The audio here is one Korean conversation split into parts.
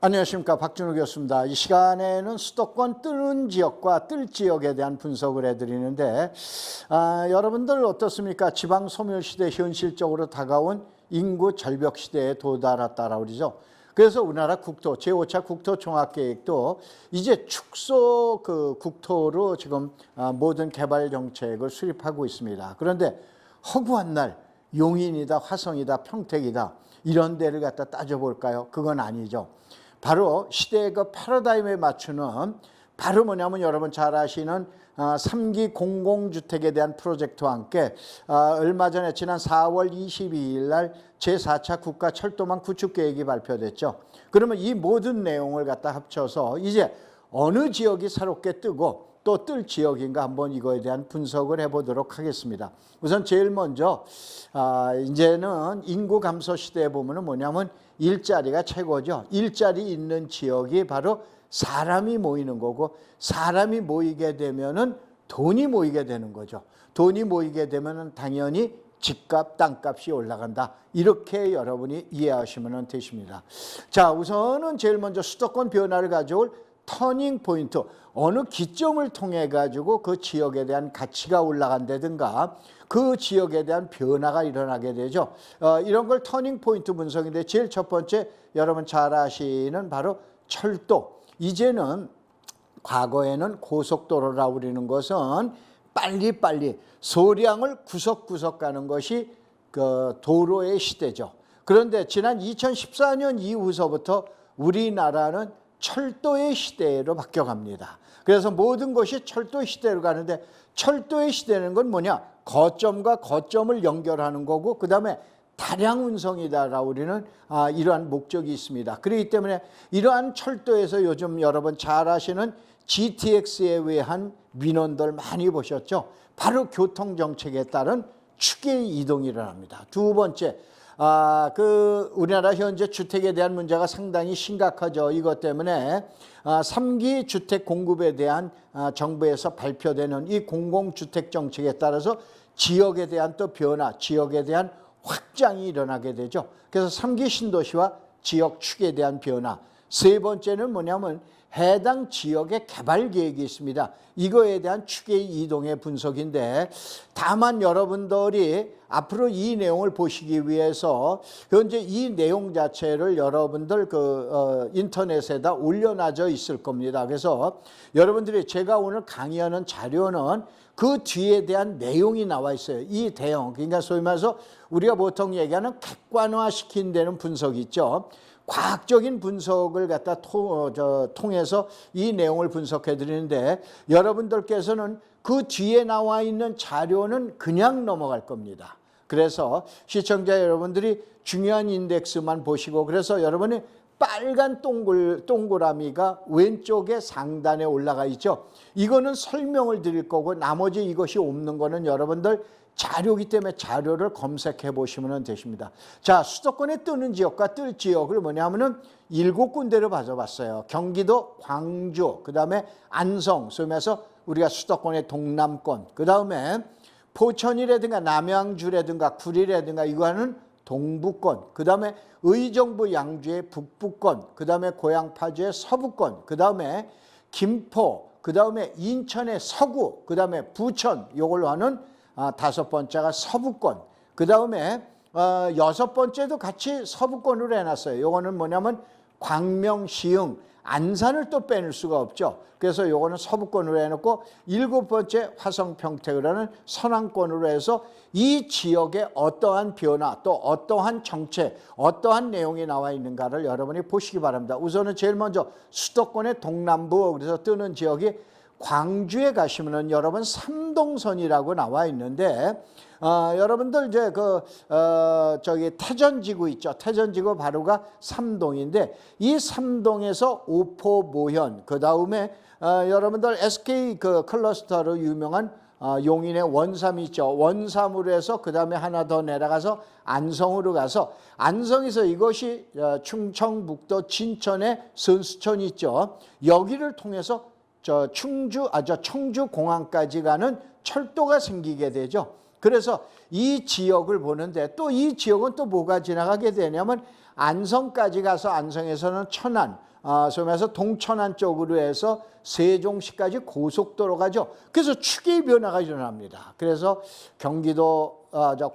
안녕하십니까, 박준호 교수입니다. 이 시간에는 수도권 뜨는 지역과 뜰 지역에 대한 분석을 해드리는데 여러분들 어떻습니까? 지방 소멸시대 현실적으로 다가온 인구 절벽 시대에 도달했다라고 그러죠. 그래서 우리나라 국토, 제5차 국토 종합계획도 이제 축소 국토로 지금 모든 개발 정책을 수립하고 있습니다. 그런데 허구한 날 용인이다, 화성이다, 평택이다 이런 데를 갖다 따져볼까요? 그건 아니죠. 바로 시대의 그 패러다임에 맞추는 바로 뭐냐면 여러분 잘 아시는 3기 공공주택에 대한 프로젝트와 함께 얼마 전에 지난 4월 22일 날 제4차 국가철도망 구축계획이 발표됐죠. 그러면 이 모든 내용을 갖다 합쳐서 이제 어느 지역이 새롭게 뜨고 또 뜰 지역인가 한번 이거에 대한 분석을 해보도록 하겠습니다. 우선 제일 먼저 이제는 인구 감소 시대에 보면은 뭐냐면 일자리가 최고죠. 일자리 있는 지역이 바로 사람이 모이는 거고, 사람이 모이게 되면은 돈이 모이게 되는 거죠. 돈이 모이게 되면은 당연히 집값, 땅값이 올라간다. 이렇게 여러분이 이해하시면 되십니다. 자, 우선은 제일 먼저 수도권 변화를 가져올 터닝 포인트, 어느 기점을 통해 가지고 그 지역에 대한 가치가 올라간다든가 그 지역에 대한 변화가 일어나게 되죠. 이런 걸 터닝 포인트 분석인데 제일 첫 번째 여러분 잘 아시는 바로 철도. 이제는 과거에는 고속도로라고 그러는 것은 빨리빨리 소량을 구석구석 가는 것이 그 도로의 시대죠. 그런데 지난 2014년 이후서부터 우리나라는 철도의 시대로 바뀌어갑니다. 그래서 모든 것이 철도 시대로 가는데 철도의 시대는 건 뭐냐? 거점과 거점을 연결하는 거고 그 다음에 다량 운송이다라고 우리는 이러한 목적이 있습니다. 그렇기 때문에 이러한 철도에서 요즘 여러분 잘 아시는 GTX에 의한 민원들 많이 보셨죠? 바로 교통정책에 따른 축의 이동이 일어납니다. 두 번째, 우리나라 현재 주택에 대한 문제가 상당히 심각하죠. 이것 때문에 3기 주택 공급에 대한 정부에서 발표되는 이 공공주택 정책에 따라서 지역에 대한 또 변화, 지역에 대한 확장이 일어나게 되죠. 그래서 3기 신도시와 지역 축에 대한 변화. 세 번째는 뭐냐면 해당 지역의 개발 계획이 있습니다. 이거에 대한 축의 이동의 분석인데 다만 여러분들이 앞으로 이 내용을 보시기 위해서 현재 이 내용 자체를 여러분들 인터넷에다 올려놔져 있을 겁니다. 그래서 여러분들이 제가 오늘 강의하는 자료는 그 뒤에 대한 내용이 나와 있어요. 이 대형, 그러니까 소위 말해서 우리가 보통 얘기하는 객관화시킨 데는 분석이 있죠. 과학적인 분석을 갖다 통해서 이 내용을 분석해 드리는데 여러분들께서는 그 뒤에 나와 있는 자료는 그냥 넘어갈 겁니다. 그래서 시청자 여러분들이 중요한 인덱스만 보시고 그래서 여러분이 빨간 동그라미가 왼쪽에 상단에 올라가 있죠. 이거는 설명을 드릴 거고 나머지 이것이 없는 거는 여러분들 자료이기 때문에 자료를 검색해 보시면 되십니다. 자, 수도권에 뜨는 지역과 뜰 지역을 뭐냐면은 7군데를 가져봤어요. 경기도, 광주, 그 다음에 안성, 소위해서 우리가 수도권의 동남권, 그 다음에 포천이라든가 남양주라든가 구리라든가 이거는 동부권, 그 다음에 의정부 양주의 북부권, 그 다음에 고양 파주의 서부권, 그 다음에 김포, 그 다음에 인천의 서구, 그 다음에 부천, 요걸로 하는 다섯 번째가 서부권, 그 다음에 여섯 번째도 같이 서부권으로 해놨어요. 요거는 뭐냐면 광명, 시흥, 안산을 또 빼놓을 수가 없죠. 그래서 요거는 서부권으로 해놓고 일곱 번째 화성, 평택을 하는 서남권으로 해서 이 지역에 어떠한 변화 또 어떠한 정책, 어떠한 내용이 나와 있는가를 여러분이 보시기 바랍니다. 우선은 제일 먼저 수도권의 동남부, 그래서 뜨는 지역이 광주에 가시면은 여러분 삼동선이라고 나와 있는데 여러분들 이제 저기 태전지구 있죠. 태전지구 바로가 삼동인데 이 삼동에서 오포 모현 그 다음에 여러분들 SK 클러스터로 유명한 용인의 원삼이 있죠. 원삼으로 해서 그 다음에 하나 더 내려가서 안성으로 가서 안성에서 이것이 충청북도 진천의 선수촌이 있죠. 여기를 통해서 청주공항까지 가는 철도가 생기게 되죠. 그래서 이 지역을 보는데 또 이 지역은 또 뭐가 지나가게 되냐면 안성까지 가서 안성에서는 천안, 소위 말해서 동천안 쪽으로 해서 세종시까지 고속도로 가죠. 그래서 축의 변화가 일어납니다. 그래서 경기도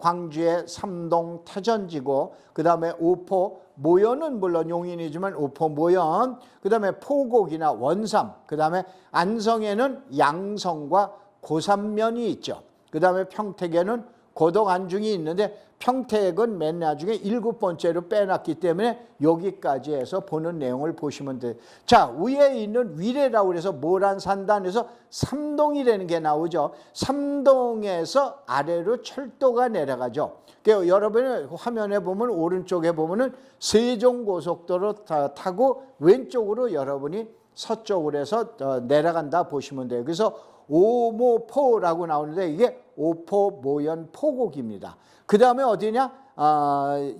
광주의 삼동 태전지구, 그 다음에 오포 모연은 물론 용인이지만 오포 모연, 그 다음에 포곡이나 원삼, 그 다음에 안성에는 양성과 고산면이 있죠. 그 다음에 평택에는 고덕 안중이 있는데 평택은 맨 나중에 7번째로 빼놨기 때문에 여기까지 해서 보는 내용을 보시면 돼요. 자, 위에 있는 위례라고 해서 모란산단에서 삼동이라는 게 나오죠. 삼동에서 아래로 철도가 내려가죠. 그러니까 여러분이 화면에 보면 오른쪽에 보면은 세종고속도로 타고 왼쪽으로 여러분이 서쪽으로 해서 내려간다 보시면 돼요. 그래서 오모포라고 나오는데 이게 오포 모연 포곡입니다. 그 다음에 어디냐?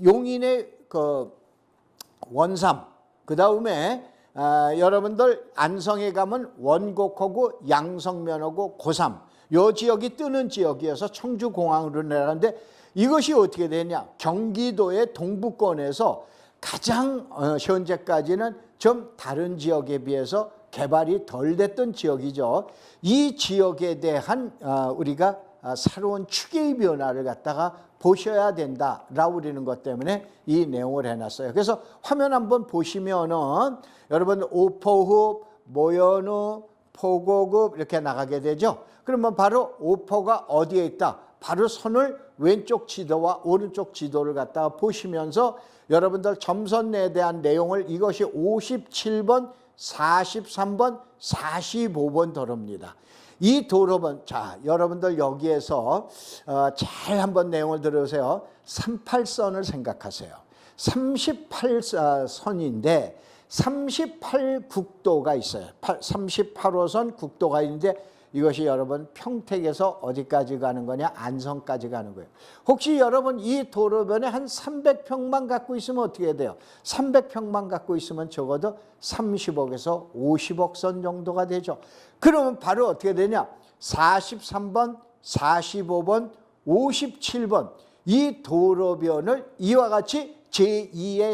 용인의 그 원삼. 그 다음에 여러분들 안성에 가면 원곡하고 양성면하고 고삼. 요 지역이 뜨는 지역이어서 청주공항으로 내려가는데 이것이 어떻게 되냐? 경기도의 동부권에서 가장 현재까지는 좀 다른 지역에 비해서 개발이 덜 됐던 지역이죠. 이 지역에 대한 우리가 새로운 추계의 변화를 갖다가 보셔야 된다라고 그러는 것 때문에 이 내용을 해놨어요. 그래서 화면 한번 보시면은 여러분 오포읍, 모연읍, 포곡읍 이렇게 나가게 되죠. 그러면 바로 오포가 어디에 있다? 바로 선을 왼쪽 지도와 오른쪽 지도를 갖다가 보시면서 여러분들 점선에 대한 내용을 이것이 57번, 43번, 45번 도로입니다. 이 도로번, 자, 여러분들 여기에서 잘 한번 내용을 들으세요. 38선을 생각하세요. 38선인데 38국도가 있어요. 38호선 국도가 있는데 이것이 여러분 평택에서 어디까지 가는 거냐? 안성까지 가는 거예요. 혹시 여러분 이 도로변에 한 300평만 갖고 있으면 어떻게 돼요? 300평만 갖고 있으면 적어도 30억에서 50억 선 정도가 되죠. 그러면 바로 어떻게 되냐? 43번, 45번, 57번 이 도로변을 이와 같이 제2의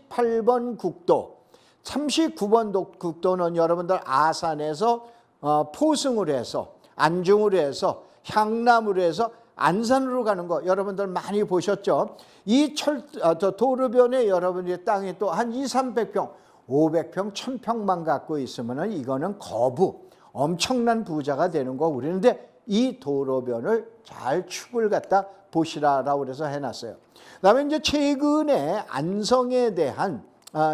38번 국도, 39번 국도는 여러분들 아산에서 포승으로 해서 안중으로 해서 향남으로 해서 안산으로 가는 거 여러분들 많이 보셨죠? 이 도로변에 여러분의 땅이 또 한 200~300평, 500평, 1000평만 갖고 있으면 이거는 거부, 엄청난 부자가 되는 거고 그러는데 이 도로변을 잘 축을 갖다 보시라라고 그래서 해놨어요. 그다음에 이제 최근에 안성에 대한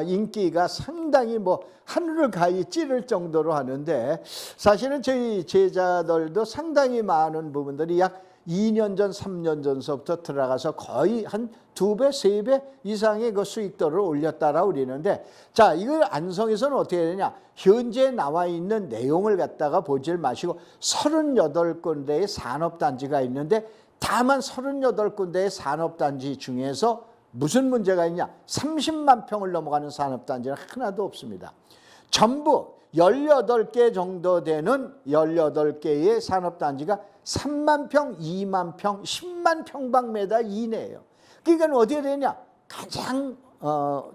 인기가 상당히 하늘을 가히 찌를 정도로 하는데 사실은 저희 제자들도 상당히 많은 부분들이 약 2년 전, 3년 전서부터 들어가서 거의 한 2배, 3배 이상의 그 수익도를 올렸다라고 그러는데 자, 이걸 안성에서는 어떻게 되냐? 현재 나와 있는 내용을 갖다가 보질 마시고 38군데의 산업단지가 있는데 다만 38군데의 산업단지 중에서 무슨 문제가 있냐? 30만 평을 넘어가는 산업단지는 하나도 없습니다. 전부 18개 정도 되는 18개의 산업단지가 3만 평, 2만 평, 10만 평방미터 이내예요. 그러니까 어디에 되냐? 가장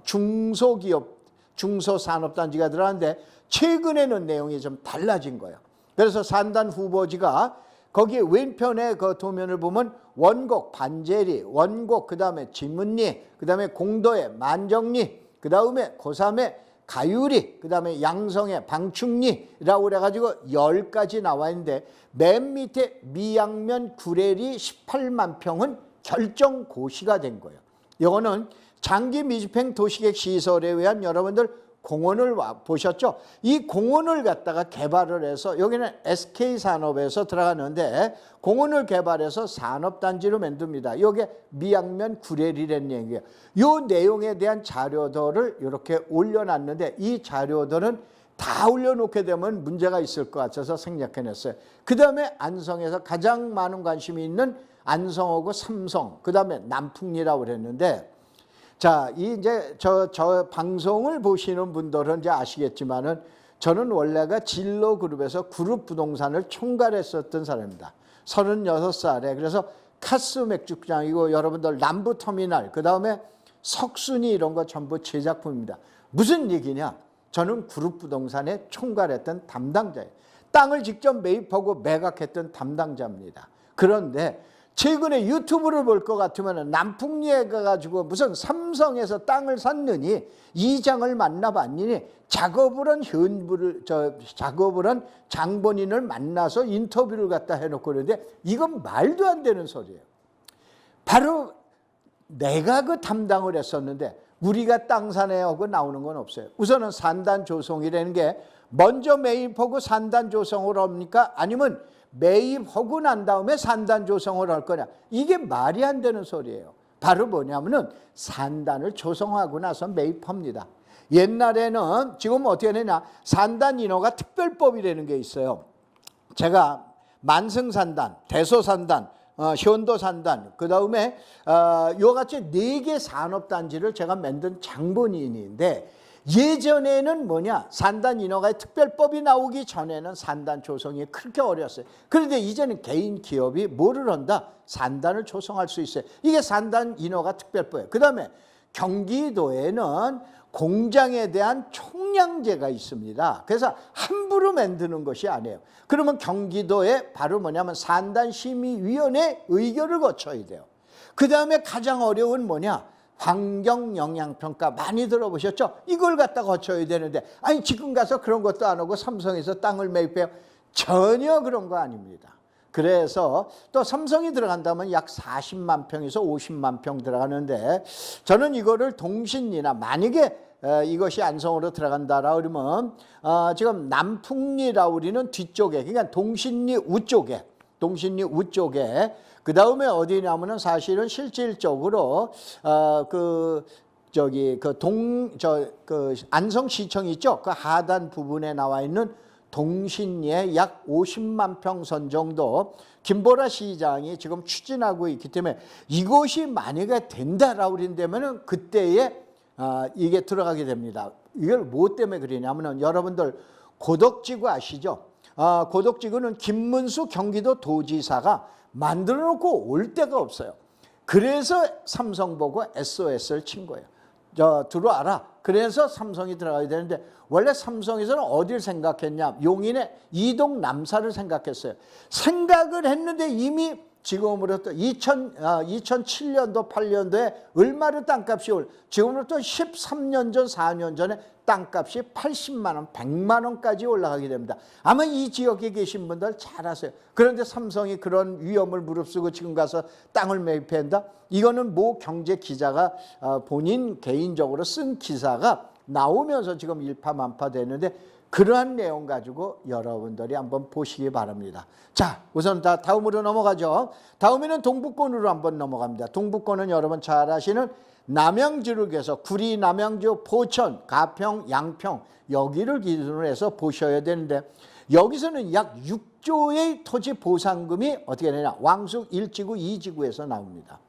중소기업, 중소산업단지가 들어가는데 최근에는 내용이 좀 달라진 거예요. 그래서 산단 후보지가 거기 왼편에 그 도면을 보면 원곡, 반제리, 원곡, 그 다음에 진문리, 그 다음에 공도에 만정리, 그 다음에 고삼에 가유리, 그 다음에 양성에 방충리라고 그래가지고 10가지 나와 있는데 맨 밑에 미양면 구례리 18만 평은 결정고시가 된 거예요. 이거는 장기 미집행 도시계획 시설에 의한 여러분들 공원을 보셨죠? 이 공원을 갖다가 개발을 해서 여기는 SK산업에서 들어가는데 공원을 개발해서 산업단지로 만듭니다. 이게 미양면 구례리라는 얘기예요. 이 내용에 대한 자료들을 이렇게 올려놨는데 이 자료들은 다 올려놓게 되면 문제가 있을 것 같아서 생략해냈어요. 그 다음에 안성에서 가장 많은 관심이 있는 안성하고 삼성, 그 다음에 남풍리라고 그랬는데 자, 이제 저 방송을 보시는 분들은 이제 아시겠지만은 저는 원래가 진로그룹에서 그룹 부동산을 총괄했었던 사람입니다. 36살에. 그래서 카스 맥주장이고 여러분들 남부터미널, 그 다음에 석순이 이런 거 전부 제 작품입니다. 무슨 얘기냐? 저는 그룹부동산에 총괄했던 담당자예요. 땅을 직접 매입하고 매각했던 담당자입니다. 그런데 최근에 유튜브를 볼 것 같으면 남풍리에 가가지고 무슨 삼성에서 땅을 샀느니 이장을 만나봤느니 작업을 한 장본인을 만나서 인터뷰를 갖다 해놓고 그러는데 이건 말도 안 되는 소리예요. 바로 내가 그 담당을 했었는데 우리가 땅 사네 하고 나오는 건 없어요. 우선은 산단 조성이라는 게 먼저 매입하고 산단 조성을 합니까? 아니면 매입하고 난 다음에 산단 조성을 할 거냐? 이게 말이 안 되는 소리예요. 바로 뭐냐면은 산단을 조성하고 나서 매입합니다. 옛날에는 지금 어떻게 되냐? 산단 인허가 특별법이라는 게 있어요. 제가 만승산단, 대소산단, 현도산단, 그 다음에 이와 같이 4개 산업단지를 제가 만든 장본인인데 예전에는 뭐냐? 산단 인허가의 특별법이 나오기 전에는 산단 조성이 그렇게 어려웠어요. 그런데 이제는 개인 기업이 뭐를 한다? 산단을 조성할 수 있어요. 이게 산단 인허가 특별법이에요. 그 다음에 경기도에는 공장에 대한 총량제가 있습니다. 그래서 함부로 만드는 것이 아니에요. 그러면 경기도에 바로 뭐냐면 산단심의위원회 의결을 거쳐야 돼요. 그 다음에 가장 어려운 뭐냐? 환경영향평가 많이 들어보셨죠? 이걸 갖다 거쳐야 되는데 아니 지금 가서 그런 것도 안 하고 삼성에서 땅을 매입해요? 전혀 그런 거 아닙니다. 그래서 또 삼성이 들어간다면 약 40만 평에서 50만 평 들어가는데 저는 이거를 동신리나 만약에 이것이 안성으로 들어간다라 그러면 지금 남풍리라 우리는 뒤쪽에 그러니까 동신리 우쪽에 그 다음에 어디냐면은 사실은 실질적으로 안성시청 있죠? 그 하단 부분에 나와 있는 동신리에 약 50만 평선 정도 김보라 시장이 지금 추진하고 있기 때문에 이것이 만약에 된다라고 그런다면은 그때에 이게 들어가게 됩니다. 이걸 뭐 때문에 그러냐면은 여러분들 고덕지구 아시죠? 고덕지구는 김문수 경기도 도지사가 만들어 놓고 올 데가 없어요. 그래서 삼성 보고 SOS를 친 거예요. 들어와라. 그래서 삼성이 들어가야 되는데 원래 삼성에서는 어딜 생각했냐? 용인의 이동 남사를 생각했어요. 생각을 했는데 이미 지금으로부터 2007년도 8년도에 얼마로 땅값이 지금으로부터 13년 전 4년 전에 땅값이 80만 원, 100만 원까지 올라가게 됩니다. 아마 이 지역에 계신 분들 잘 아세요. 그런데 삼성이 그런 위험을 무릅쓰고 지금 가서 땅을 매입한다? 이거는 모 경제 기자가 본인 개인적으로 쓴 기사가 나오면서 지금 일파만파 되는데 그러한 내용 가지고 여러분들이 한번 보시기 바랍니다. 자, 우선 다음으로 넘어가죠. 다음에는 동북권으로 한번 넘어갑니다. 동북권은 여러분 잘 아시는 남양주를 위해서 구리, 남양주, 포천, 가평, 양평 여기를 기준으로 해서 보셔야 되는데 여기서는 약 6조의 토지 보상금이 어떻게 되냐? 왕숙 1지구, 2지구에서 나옵니다.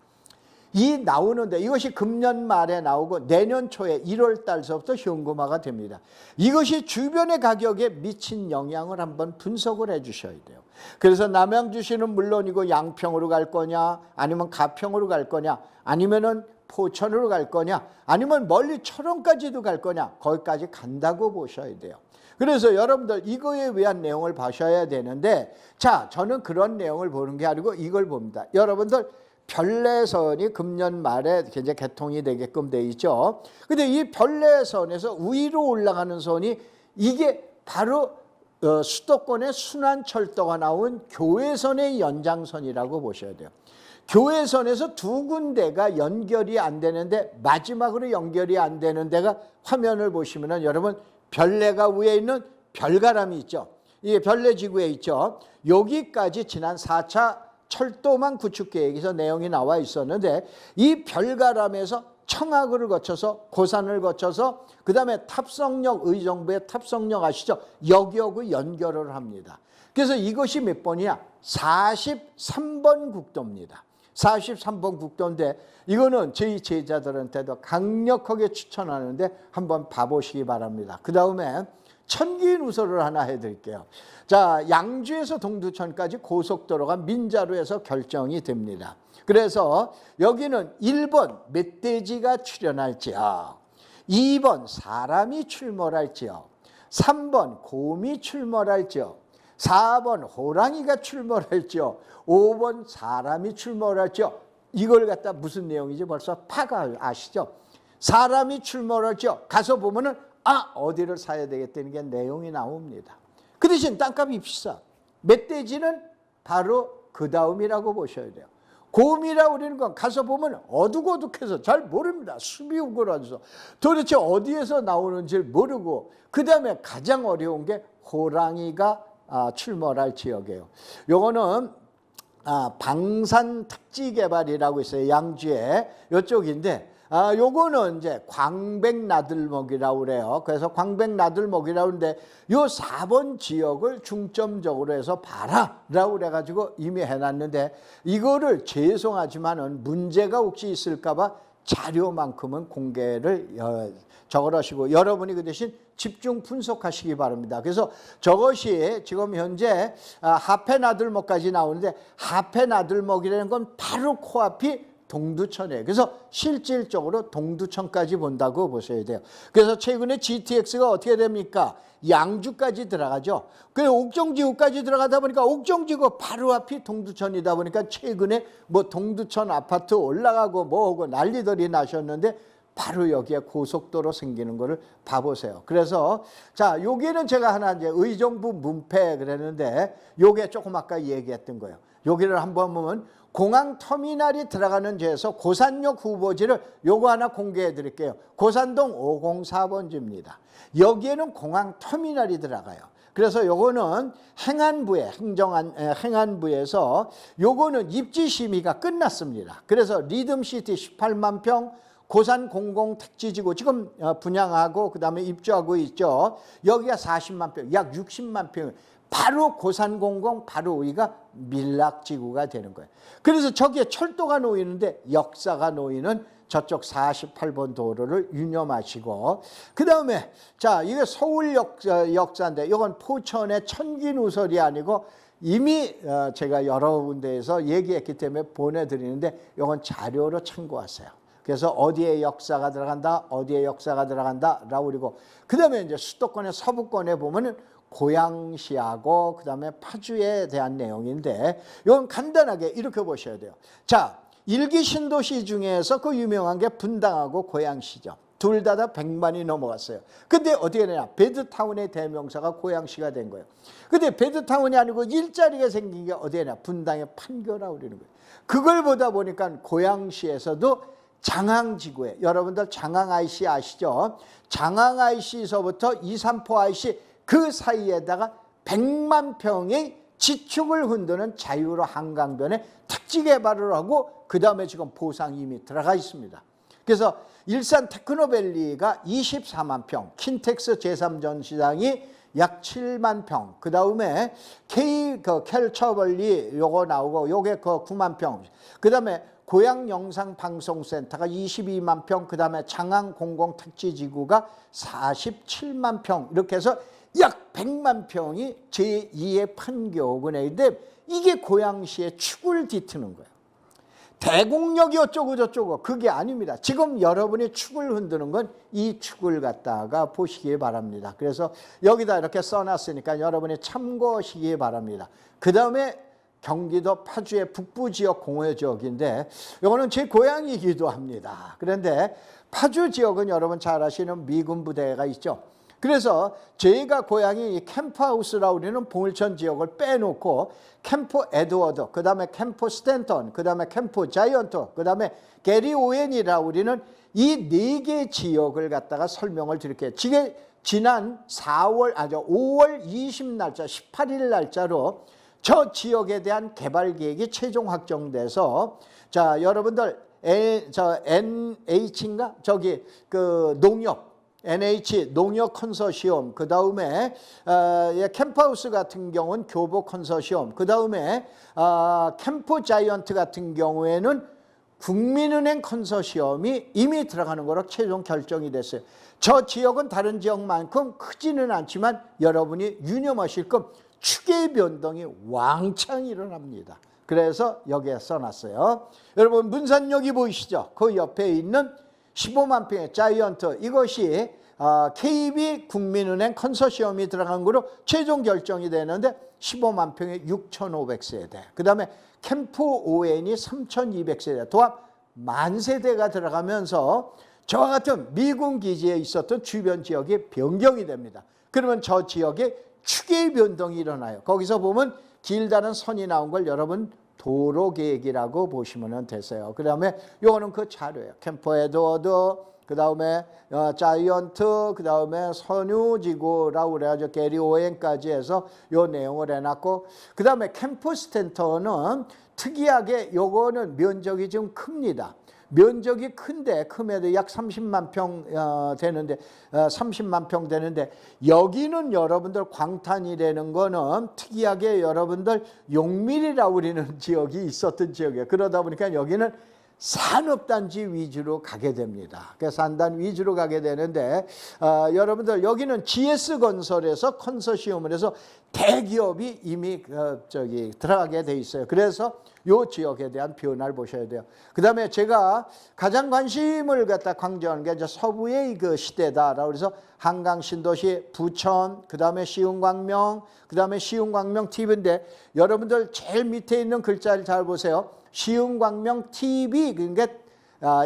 이 나오는데 이것이 금년 말에 나오고 내년 초에 1월 달서부터 현금화가 됩니다. 이것이 주변의 가격에 미친 영향을 한번 분석을 해 주셔야 돼요. 그래서 남양주시는 물론이고 양평으로 갈 거냐 아니면 가평으로 갈 거냐 아니면은 포천으로 갈 거냐 아니면 멀리 철원까지도 갈 거냐 거기까지 간다고 보셔야 돼요. 그래서 여러분들 이거에 의한 내용을 봐셔야 되는데 자, 저는 그런 내용을 보는 게 아니고 이걸 봅니다. 여러분들 별내선이 금년 말에 이제 개통이 되게끔 돼 있죠. 근데 이 별내선에서 위로 올라가는 선이 이게 바로 수도권의 순환철도가 나온 교외선의 연장선이라고 보셔야 돼요. 교외선에서 두 군데가 연결이 안 되는데 마지막으로 연결이 안 되는 데가 화면을 보시면은 여러분 별내가 위에 있는 별가람이 있죠. 이게 별내지구에 있죠. 여기까지 지난 4차 철도망 구축 계획에서 내용이 나와 있었는데 이 별가람에서 청하구를 거쳐서 고산을 거쳐서 그 다음에 탑성역 의정부의 탑성역 아시죠? 여기하고 연결을 합니다. 그래서 이것이 몇 번이야? 43번 국도입니다. 43번 국도인데 이거는 저희 제자들한테도 강력하게 추천하는데 한번 봐보시기 바랍니다. 그 다음에 천기누설을 하나 해드릴게요. 자, 양주에서 동두천까지 고속도로가 민자로에서 결정이 됩니다. 그래서 여기는 1번 멧돼지가 출현할지야 2번 사람이 출몰할 지역, 3번 곰이 출몰할 지역, 4번 호랑이가 출몰할 지역, 5번 사람이 출몰할 지역. 이걸 갖다 무슨 내용인지 벌써 파가 아시죠? 사람이 출몰할 지역 가서 보면은 어디를 사야 되겠다는 게 내용이 나옵니다. 그 대신 땅값이 비싸. 멧돼지는 바로 그 다음이라고 보셔야 돼요. 곰이라고 그러는 건 가서 보면 어둑어둑해서 잘 모릅니다. 숲이 우거라서 도대체 어디에서 나오는지 모르고, 그 다음에 가장 어려운 게 호랑이가 출몰할 지역이에요. 요거는 방산특지개발이라고 있어요. 양주에 이쪽인데, 요거는 이제 광백나들목이라고 그래요. 그래서 광백나들목이라고 하는데 요 4번 지역을 중점적으로 해서 봐라라고 그래가지고 이미 해놨는데, 이거를 죄송하지만은 문제가 혹시 있을까봐 자료만큼은 공개를 적으시고 여러분이 그 대신 집중 분석하시기 바랍니다. 그래서 저것이 지금 현재 하페나들목까지 나오는데, 하페나들목이라는 건 바로 코앞이 동두천이에요. 그래서 실질적으로 동두천까지 본다고 보셔야 돼요. 그래서 최근에 GTX가 어떻게 됩니까? 양주까지 들어가죠. 그래서 옥정지구까지 들어가다 보니까 옥정지구 바로 앞이 동두천이다 보니까 최근에 뭐 동두천 아파트 올라가고 뭐하고 난리들이 나셨는데, 바로 여기에 고속도로 생기는 거를 봐보세요. 그래서 자, 여기는 제가 하나 이제 의정부 문패 그랬는데, 요게 조금 아까 얘기했던 거예요. 여기를 한번 보면 공항터미널이 들어가는 데에서 고산역 후보지를 요거 하나 공개해 드릴게요. 고산동 504번지입니다. 여기에는 공항터미널이 들어가요. 그래서 요거는 행안부에 행안부에서 요거는 입지 심의가 끝났습니다. 그래서 리듬시티 18만 평, 고산 공공택지지구 지금 분양하고 그다음에 입주하고 있죠. 여기가 40만 평, 약 60만 평. 바로 고산공공 바로 여기가 밀락지구가 되는 거예요. 그래서 저기에 철도가 놓이는데 역사가 놓이는 저쪽 48번 도로를 유념하시고, 그 다음에 자, 이게 서울 역사인데 이건 포천의 천기누설이 아니고 이미 제가 여러 군데에서 얘기했기 때문에 보내드리는데, 이건 자료로 참고하세요. 그래서 어디에 역사가 들어간다, 어디에 역사가 들어간다 라고. 그리고 그 다음에 이제 수도권의 서부권에 보면은 고양시하고 그 다음에 파주에 대한 내용인데, 이건 간단하게 이렇게 보셔야 돼요. 자, 일기 신도시 중에서 그 유명한 게 분당하고 고양시죠. 둘 다 100만이 넘어갔어요. 근데 어떻게 되냐, 베드타운의 대명사가 고양시가 된 거예요. 근데 베드타운이 아니고 일자리가 생긴 게 어디냐, 분당의 판교라고 그러는 거예요. 그걸 보다 보니까 고양시에서도 장항지구에, 여러분들 장항 IC 아시죠? 장항 IC에서부터 234 IC 그 사이에다가 100만 평의 지축을 흔드는 자유로 한강변에 택지 개발을 하고 그 다음에 지금 보상이 이미 들어가 있습니다. 그래서 일산 테크노밸리가 24만 평, 킨텍스 제3전시장이 약 7만 평, 그 다음에 캘처벌리 요거 나오고 요게 그 9만 평, 그 다음에 고양영상방송센터가 22만 평, 그 다음에 장항공공택지지구가 47만 평, 이렇게 해서 약 100만 평이 제2의 판교군인데, 이게 고양시의 축을 뒤트는 거예요. 대공역이 어쩌고 저쩌고 그게 아닙니다. 지금 여러분이 축을 흔드는 건 이 축을 갖다가 보시기 바랍니다. 그래서 여기다 이렇게 써놨으니까 여러분이 참고하시기 바랍니다. 그 다음에 경기도 파주의 북부 지역 공여 지역인데, 이거는 제 고향이기도 합니다. 그런데 파주 지역은 여러분 잘 아시는 미군 부대가 있죠. 그래서 저희가 고향이 캠프하우스라고 우리는 봉을천 지역을 빼놓고 캠프 에드워드, 그 다음에 캠프 스탠턴, 그 다음에 캠프 자이언트, 그 다음에 게리 오웬이라고 우리는 이 4개 지역을 갖다가 설명을 드릴게요. 지난 5월 20날짜 18일 날짜로 저 지역에 대한 개발 계획이 최종 확정돼서, 자, 여러분들 NH인가? 저기 그 농협 NH 농협 컨소시엄, 그 다음에 캠프하우스 같은 경우는 교보 컨소시엄, 그 다음에 캠프 자이언트 같은 경우에는 국민은행 컨소시엄이 이미 들어가는 거로 최종 결정이 됐어요. 저 지역은 다른 지역만큼 크지는 않지만 여러분이 유념하실 것, 축의 변동이 왕창 일어납니다. 그래서 여기에 써놨어요. 여러분 문산역이 보이시죠? 그 옆에 있는 15만 평의 자이언트, 이것이 KB 국민은행 컨소시엄이 들어간 거로 최종 결정이 되는데 15만 평에 6,500세대. 그 다음에 캠프 ON이 3,200세대. 도합 10,000세대가 들어가면서 저와 같은 미군 기지에 있었던 주변 지역이 변경이 됩니다. 그러면 저 지역에 추계의 변동이 일어나요. 거기서 보면 길다는 선이 나온 걸 여러분 도로 계획이라고 보시면 되세요. 그 다음에 요거는 그 자료예요. 캠프 에드워드, 그 다음에 자이언트, 그 다음에 선유지구라고 그래가지고 게리 오웬까지 해서 요 내용을 해놨고, 그 다음에 캠프 스탠턴은 특이하게 요거는 면적이 좀 큽니다. 면적이 크면도 약 30만 평 되는데 30만 평 되는데, 여기는 여러분들 광탄이라는 거는 특이하게 여러분들 용밀이라고 우리는 지역이 있었던 지역이에요. 그러다 보니까 여기는 산업단지 위주로 가게 됩니다. 그래서 산단 위주로 가게 되는데 여러분들 여기는 GS건설에서 컨소시엄을 해서 대기업이 이미 들어가게 돼 있어요. 그래서 이 지역에 대한 변화를 보셔야 돼요. 그 다음에 제가 가장 관심을 갖다 강조하는 게 이제 서부의 그 시대다라고 해서 한강 신도시, 부천, 그 다음에 시흥광명, 그 다음에 시흥광명 TV인데 여러분들 제일 밑에 있는 글자를 잘 보세요. 시흥광명 TV, 그러니까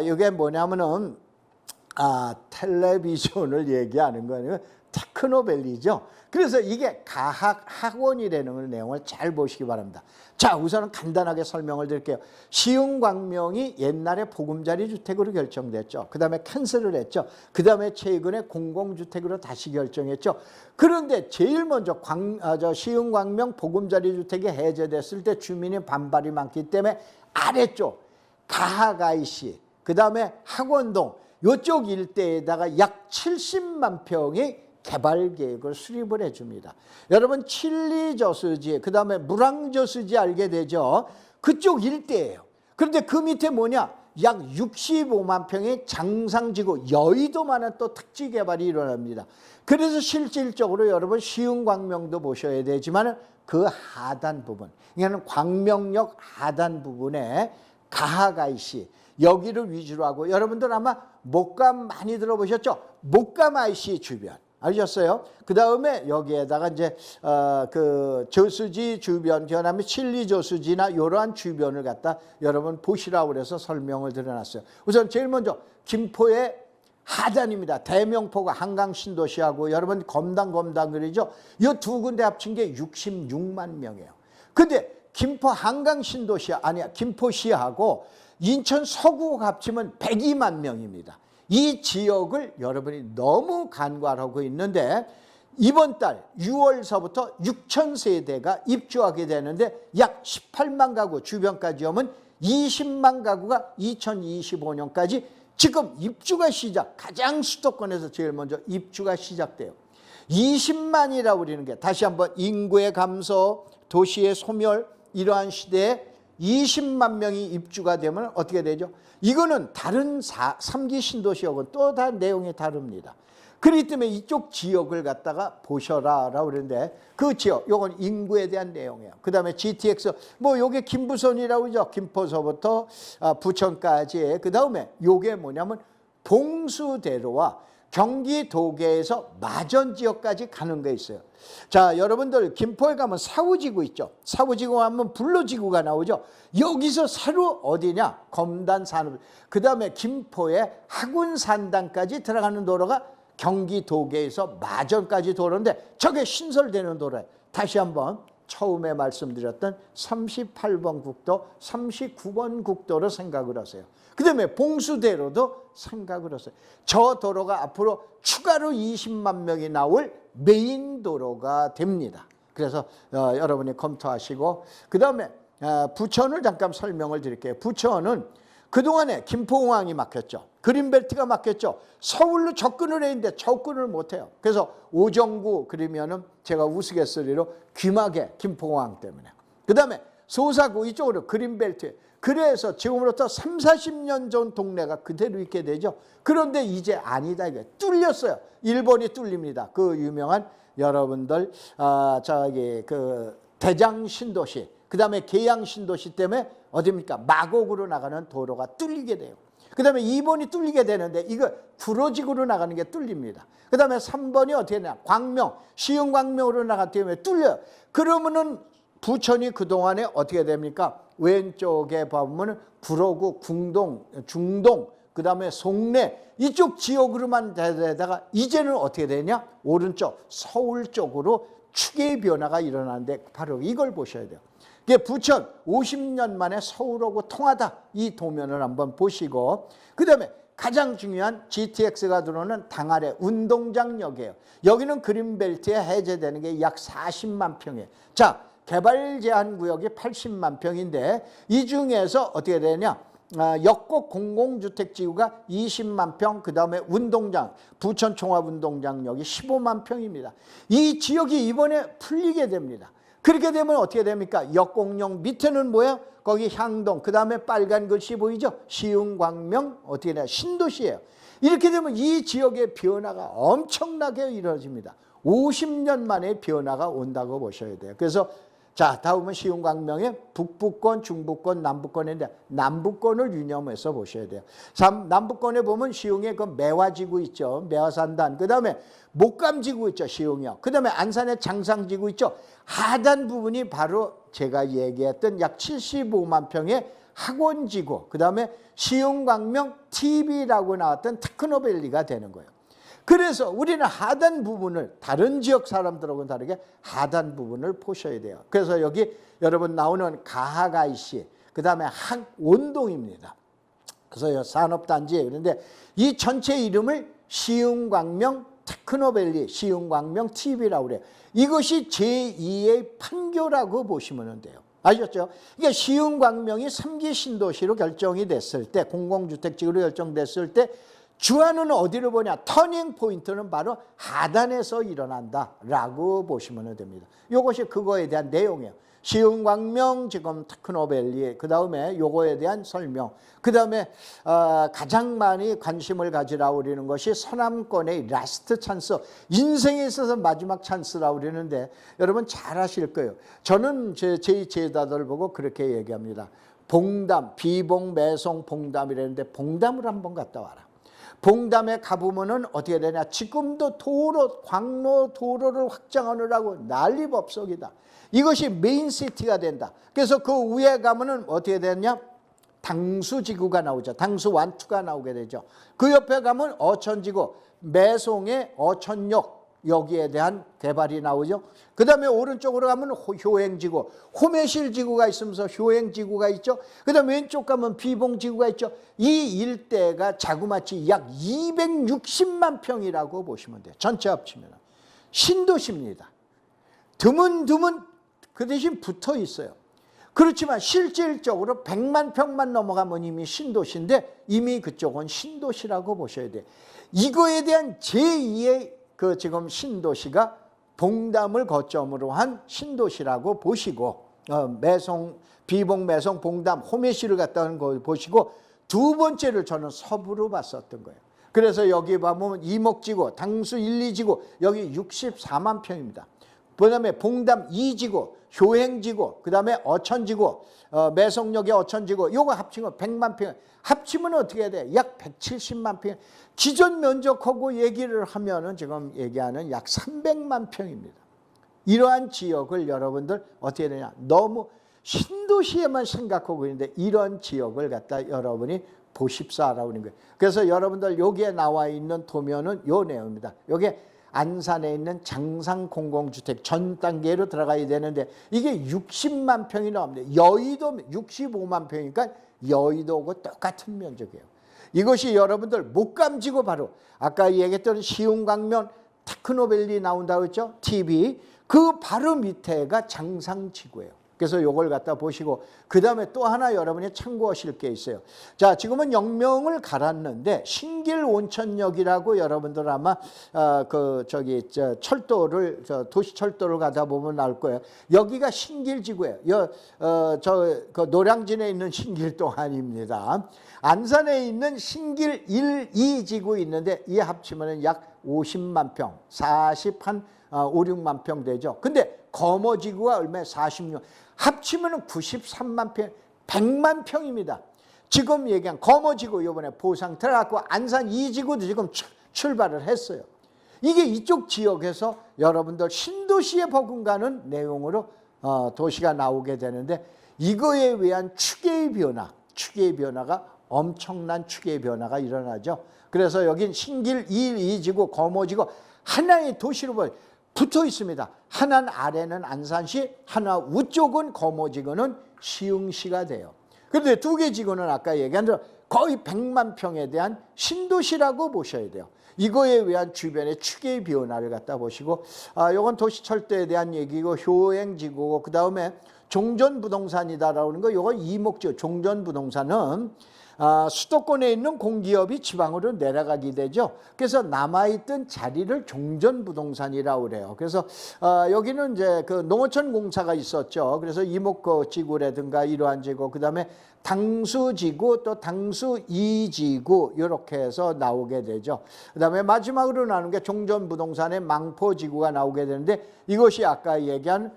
이게 뭐냐면은 텔레비전을 얘기하는 거는 테크노밸리죠. 그래서 이게 가학 학원이라는 내용을 잘 보시기 바랍니다. 자, 우선은 간단하게 설명을 드릴게요. 시흥광명이 옛날에 보금자리 주택으로 결정됐죠. 그 다음에 캔슬을 했죠. 그 다음에 최근에 공공주택으로 다시 결정했죠. 그런데 제일 먼저 시흥광명 보금자리 주택이 해제됐을 때 주민의 반발이 많기 때문에 아래쪽 가학 IC, 그 다음에 학원동 이쪽 일대에다가 약 70만 평의 개발 계획을 수립을 해줍니다. 여러분 칠리 저수지, 그 다음에 물왕 저수지 알게 되죠. 그쪽 일대예요. 그런데 그 밑에 뭐냐? 약 65만 평의 장상지구, 여의도만한 또 특지 개발이 일어납니다. 그래서 실질적으로 여러분 시흥광명도 보셔야 되지만 그 하단 부분, 그러니까 광명역 하단 부분에 가학 IC, 여기를 위주로 하고, 여러분들 아마 목감 많이 들어보셨죠? 목감 IC 주변 아셨어요? 그 다음에 여기에다가 이제 그 저수지 주변, 그다음에 칠리 저수지나 이러한 주변을 갖다 여러분 보시라고 그래서 설명을 드려놨어요. 우선 제일 먼저 김포의 하단입니다. 대명포가 한강 신도시하고 여러분 검단 그러죠. 이 두 군데 합친 게 66만 명이에요. 근데 김포 한강 신도시 김포시하고 인천 서구가 합치면 102만 명입니다. 이 지역을 여러분이 너무 간과하고 있는데 이번 달 6월서부터 6,000세대가 입주하게 되는데 약 18만 가구, 주변까지 오면 20만 가구가 2025년까지 지금 입주가 가장 수도권에서 제일 먼저 입주가 시작돼요. 20만이라고 그러는 게 다시 한번 인구의 감소, 도시의 소멸, 이러한 시대에 20만 명이 입주가 되면 어떻게 되죠? 이거는 다른 3기 신도시하고는 또 다른 내용이 다릅니다. 그렇기 때문에 이쪽 지역을 갖다가 보셔라라고 그러는데 그 지역, 요건 인구에 대한 내용이에요. 그 다음에 GTX, 뭐 요게 김부선이라고 그러죠. 김포서부터 부천까지. 그 다음에 요게 뭐냐면 봉수대로와 경기 도계에서 마전 지역까지 가는 게 있어요. 자, 여러분들 김포에 가면 사후지구 있죠. 사후지구 가면 불로지구가 나오죠. 여기서 새로 어디냐? 검단 산업. 그 다음에 김포에 하군산단까지 들어가는 도로가 경기 도계에서 마전까지 도로인데 저게 신설되는 도로예요. 다시 한번 처음에 말씀드렸던 38번 국도, 39번 국도로 생각을 하세요. 그 다음에 봉수대로도 생각을 하세요. 저 도로가 앞으로 추가로 20만 명이 나올 메인 도로가 됩니다. 그래서 여러분이 검토하시고, 그 다음에 부천을 잠깐 설명을 드릴게요. 부천은 그동안에 김포공항이 막혔죠. 그린벨트가 막혔죠. 서울로 접근을 했는데 접근을 못해요. 그래서 오정구 그러면은 제가 우스갯소리로 귀마개, 김포공항 때문에. 그 다음에 소사구 이쪽으로 그린벨트. 그래서 지금으로부터 30-40년 전 동네가 그대로 있게 되죠. 그런데 이제 아니다. 이게 뚫렸어요. 일본이 뚫립니다. 그 유명한 여러분들 그 대장 신도시, 그 다음에 계양 신도시 때문에 어디입니까? 마곡으로 나가는 도로가 뚫리게 돼요. 그 다음에 2번이 뚫리게 되는데 이거 구로지구로 나가는 게 뚫립니다. 그 다음에 3번이 어떻게 되냐? 광명, 시흥광명으로 나갔기 때문에 뚫려요. 그러면은 부천이 그동안에 어떻게 됩니까? 왼쪽에 보면 구로구, 궁동, 중동, 그 다음에 송내 이쪽 지역으로만 되다가 이제는 어떻게 되냐? 오른쪽 서울 쪽으로 축의 변화가 일어나는데 바로 이걸 보셔야 돼요. 이게 부천 50년 만에 서울하고 통하다. 이 도면을 한번 보시고 그 다음에 가장 중요한 GTX가 들어오는 당아래 운동장역이에요. 여기는 그린벨트에 해제되는 게 약 40만 평이에요. 자, 개발 제한 구역이 80만 평인데 이 중에서 어떻게 되냐? 역곡 공공주택지구가 20만 평, 그 다음에 운동장, 부천 종합운동장역이 15만 평입니다. 이 지역이 이번에 풀리게 됩니다. 그렇게 되면 어떻게 됩니까? 역곡역 밑에는 뭐예요? 거기 향동, 그 다음에 빨간 글씨 보이죠? 시흥광명, 어떻게 되냐? 신도시예요. 이렇게 되면 이 지역의 변화가 엄청나게 이루어집니다. 50년 만에 변화가 온다고 보셔야 돼요. 그래서 자, 다음은 시흥광명의 북부권, 중부권, 남부권인데 남부권을 유념해서 보셔야 돼요. 남부권에 보면 시흥에 그 매화지구 있죠. 매화산단. 그 다음에 목감지구 있죠. 시흥이요. 그 다음에 안산에 장상지구 있죠. 하단 부분이 바로 제가 얘기했던 약 75만 평의 학원지구. 그 다음에 시흥광명 TV라고 나왔던 테크노밸리가 되는 거예요. 그래서 우리는 하단 부분을 다른 지역 사람들하고는 다르게 하단 부분을 보셔야 돼요. 그래서 여기 여러분 나오는 가하가이시, 그 다음에 학원동입니다. 그래서 산업단지예요. 그런데 이 전체 이름을 시흥광명 테크노밸리, 시흥광명 TV라고 그래요. 이것이 제2의 판교라고 보시면 돼요. 아셨죠? 그러니까 시흥광명이 3기 신도시로 결정이 됐을 때, 공공주택지구로 결정됐을 때 주안은 어디로 보냐? 터닝 포인트는 바로 하단에서 일어난다라고 보시면 됩니다. 이것이 그거에 대한 내용이에요. 시흥광명 지금 테크노밸리, 그 다음에 요거에 대한 설명, 그 다음에 가장 많이 관심을 가지라고 그러는 것이 서남권의 라스트 찬스, 인생에 있어서 마지막 찬스라고 그러는데 여러분 잘 아실 거예요. 저는 제 제자들을 보고 그렇게 얘기합니다. 봉담, 비봉, 매송, 봉담이라는데 봉담을 한번 갔다 와라. 봉담에 가보면은 어떻게 되냐? 지금도 도로, 광로 도로를 확장하느라고 난리법석이다. 이것이 메인시티가 된다. 그래서 그 위에 가면은 어떻게 되냐? 당수지구가 나오죠. 당수 완투가 나오게 되죠. 그 옆에 가면 어천지구, 매송의 어천역, 여기에 대한 개발이 나오죠. 그 다음에 오른쪽으로 가면 효행지구, 호매실지구가 있으면서 효행지구가 있죠. 그 다음에 왼쪽 가면 비봉지구가 있죠. 이 일대가 자그마치 약 260만 평이라고 보시면 돼요. 전체 합치면. 신도시입니다. 드문드문 그 대신 붙어 있어요. 그렇지만 실질적으로 100만 평만 넘어가면 이미 신도시인데 이미 그쪽은 신도시라고 보셔야 돼요. 이거에 대한 제2의 그 지금 신도시가 봉담을 거점으로 한 신도시라고 보시고 매송, 비봉, 매송, 봉담, 호매시를 갔다 오는 거 보시고 두 번째를 저는 서부로 봤었던 거예요. 그래서 여기 보면 이목지구, 당수 1, 2지구 여기 64만 평입니다. 그 다음에 봉담 2지구, 효행지구, 그 다음에 어천지구, 매송역의 어천지구 요거 합치면 100만 평. 합치면 어떻게 해야 돼? 약 170만 평. 기존 면적하고 얘기를 하면은 지금 얘기하는 약 300만 평입니다. 이러한 지역을 여러분들 어떻게 되냐? 너무 신도시에만 생각하고 있는데 이런 지역을 갖다 여러분이 보십사라고 하는 거예요. 그래서 여러분들 여기에 나와 있는 도면은 요 내용입니다. 여기에 안산에 있는 장상 공공주택 전 단계로 들어가야 되는데 이게 60만 평이 나옵니다. 여의도 65만 평이니까 여의도하고 똑같은 면적이에요. 이것이 여러분들 목감지구 바로 아까 얘기했던 시흥광명 테크노밸리 나온다고 했죠? TV. 그 바로 밑에가 장상지구예요. 그래서 이걸 갖다 보시고 그 다음에 또 하나 여러분이 참고하실 게 있어요. 자, 지금은 역명을 갈았는데 신길 온천역이라고 여러분들 아마 철도를 도시 철도를 가다 보면 나올 거예요. 여기가 신길지구예요. 그 노량진에 있는 신길도 아닙니다. 안산에 있는 신길 1, 2지구 있는데 이 합치면 약 50만 평, 5, 6만 평 되죠. 근데 거머지구가 얼마에 46, 합치면 93만 평, 100만 평입니다. 지금 얘기한 거머지구 이번에 보상 들어갔고 안산 2지구도 지금 출발을 했어요. 이게 이쪽 지역에서 여러분들 신도시에 버금가는 내용으로 도시가 나오게 되는데 이거에 의한 추계의 변화가 엄청난 추계의 변화가 일어나죠. 그래서 여긴 신길 1, 2지구, 거머지구 하나의 도시로 붙어 있습니다. 하나 아래는 안산시, 하나 우쪽은 거머지구는 시흥시가 돼요. 그런데 두 개 지구는 아까 얘기한 대로 거의 100만 평에 대한 신도시라고 보셔야 돼요. 이거에 의한 주변의 추계의 변화를 갖다 보시고 이건 도시철도에 대한 얘기고 효행지구고 그다음에 종전부동산이다라고 하는 거 이건 이목지구. 종전부동산은 수도권에 있는 공기업이 지방으로 내려가게 되죠. 그래서 남아있던 자리를 종전부동산이라고 그래요. 그래서 여기는 이제 그 농어촌 공사가 있었죠. 그래서 이목지구라든가 이러한 지구, 그 다음에 당수지구 또 당수 2지구 이렇게 해서 나오게 되죠. 그 다음에 마지막으로 나오는 게 종전부동산의 망포지구가 나오게 되는데 이것이 아까 얘기한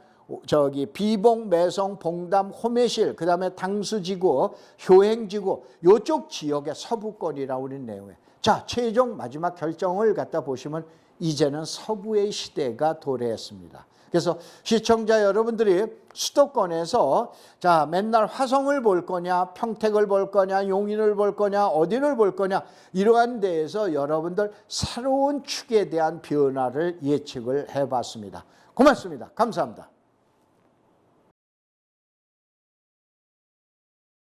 비봉, 매성, 봉담, 호매실, 그 다음에 당수지구, 효행지구 요쪽 지역의 서부권이라고 하는 내용이에요. 자, 최종 마지막 결정을 갖다 보시면 이제는 서부의 시대가 도래했습니다. 그래서 시청자 여러분들이 수도권에서 자 맨날 화성을 볼 거냐, 평택을 볼 거냐, 용인을 볼 거냐, 어디를 볼 거냐 이러한 데에서 여러분들 새로운 축에 대한 변화를 예측을 해봤습니다. 고맙습니다. 감사합니다.